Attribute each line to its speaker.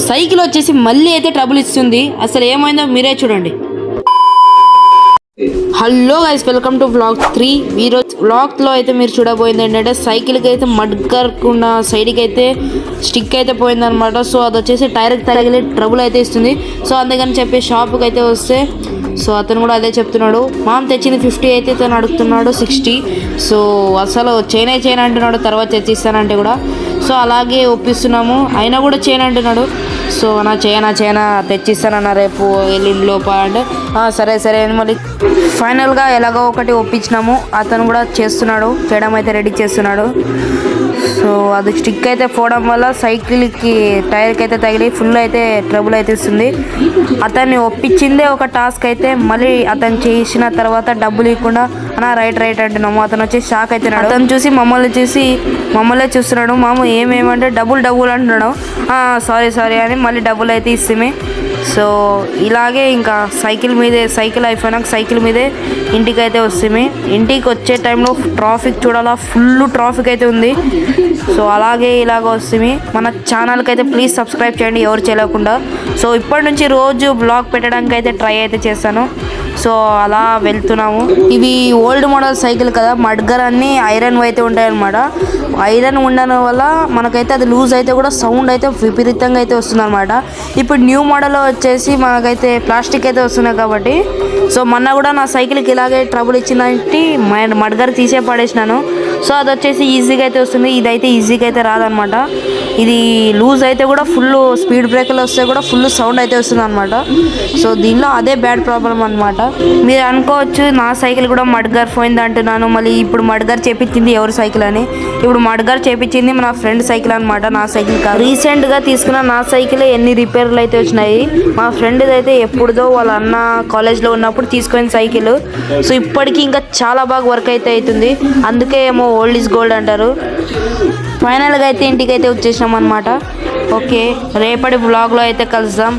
Speaker 1: Cycle వచ్చేసి మళ్ళీ అయితే ట్రబుల్ ఇస్తుంది. అసలు ఏమైందో మీరే చూడండి. Hello guys, welcome to vlog 3. ఈరోజు వ్లాగ్లో అయితే మీరు చూడబోయింది ఏంటంటే సైకిల్కి అయితే మడ్ కరకుండా సైడ్కి అయితే స్టిక్ అయితే పోయిందనమాట. సో అది వచ్చేసి టైర్కి తగిలి ట్రబుల్ అయితే ఇస్తుంది. సో అందుకని చెప్పి షాప్కి అయితే వస్తే సో అతను కూడా అదే చెప్తున్నాడు. మామ తెచ్చింది 50 అయితే తను అడుగుతున్నాడు 60. సో అసలు చైన్ అంటున్నాడు, తర్వాత తెచ్చిస్తానంటే కూడా. సో అలాగే ఒప్పిస్తున్నాము, అయినా కూడా చైన్ అంటున్నాడు. సో నా చైనా తెచ్చిస్తానన్న రేపు ఎల్లుండి లోప అంటే సరే అని మళ్ళీ ఫైనల్గా ఎలాగో ఒకటి ఒప్పించినాము. అతను కూడా చేయడం అయితే రెడీ చేస్తున్నాడు. సో అది స్టిక్ అయితే పోవడం వల్ల సైకిల్కి టైర్కి అయితే తగిలి ఫుల్ అయితే ట్రబుల్ అయితే ఇస్తుంది. అతన్ని ఒప్పించిందే ఒక టాస్క్ అయితే మళ్ళీ అతను చేసిన తర్వాత డబ్బులు ఇవ్వకుండా అన్న రైట్ అంటున్నాము. అతను వచ్చి షాక్ అవుతున్నాడు. అతను చూసి మమ్మల్ని చూస్తున్నాడు. మామ ఏమేమంటే డబ్బులు అంటున్నాడు. సారీ అని మళ్ళీ డబ్బులు అయితే ఇస్తామే. సో ఇలాగే ఇంకా సైకిల్ అయిపోయినాక సైకిల్ మీదే ఇంటికి అయితే వస్తామే. ఇంటికి వచ్చే టైంలో ట్రాఫిక్ చూడాలా, ఫుల్ ట్రాఫిక్ అయితే ఉంది. సో అలాగే ఇలాగ వస్తామే. మన ఛానల్కి అయితే ప్లీజ్ సబ్స్క్రైబ్ చేయండి ఎవరు చేయలేకుండా. సో ఇప్పటి నుంచి రోజు బ్లాగ్ పెట్టడానికి అయితే ట్రై అయితే చేస్తాను. సో అలా వెళ్తున్నాము. ఇవి ఓల్డ్ మోడల్ సైకిల్ కదా, మడ్గర్ అన్ని ఐరన్ అయితే ఉంటాయన్నమాట. ఐరన్ ఉండడం వల్ల మనకైతే అది లూజ్ అయితే కూడా సౌండ్ అయితే విపరీతంగా అయితే వస్తుంది అనమాట. ఇప్పుడు న్యూ మోడల్ వచ్చేసి మనకైతే ప్లాస్టిక్ అయితే వస్తున్నాయి కాబట్టి. సో మొన్న కూడా నా సైకిల్కి ఇలాగే ట్రబుల్ ఇచ్చిందంటే మడ్గర్ తీసే పడేసినాను. సో అది వచ్చేసి ఈజీగా అయితే వస్తుంది, ఇదైతే ఈజీగా అయితే రాదనమాట. ఇది లూజ్ అయితే కూడా ఫుల్ స్పీడ్ బ్రేకర్లు వస్తే కూడా ఫుల్ సౌండ్ అయితే వస్తుంది అనమాట. సో దీనిలో అదే బ్యాడ్ ప్రాబ్లం అనమాట. మీరు అనుకోవచ్చు నా సైకిల్ కూడా మడ్గర్ పోయింది అంటున్నాను, మళ్ళీ ఇప్పుడు మడ్గర్ చేపించింది ఎవరి సైకిల్ అని. ఇప్పుడు మడ్గర్ చేపించింది మన ఫ్రెండ్ సైకిల్ అనమాట, నా సైకిల్ కాదు. రీసెంట్గా తీసుకున్న నా సైకిల్ ఎన్ని రిపేర్లు అయితే వచ్చినాయి. మా ఫ్రెండ్ అయితే ఎప్పుడుదో వాళ్ళ అన్న కాలేజ్లో ఉన్నప్పుడు తీసుకున్న సైకిల్. సో ఇప్పటికీ ఇంకా చాలా బాగా వర్క్ అయితే అవుతుంది. అందుకే ఏమో ఓల్డ్ ఈజ్ గోల్డ్ అంటారు. ఫైనల్గా అయితే ఇంటికి అయితే వచ్చేసాం అనమాట. ఓకే, రేపటి వ్లాగ్లో అయితే కలుద్దాం.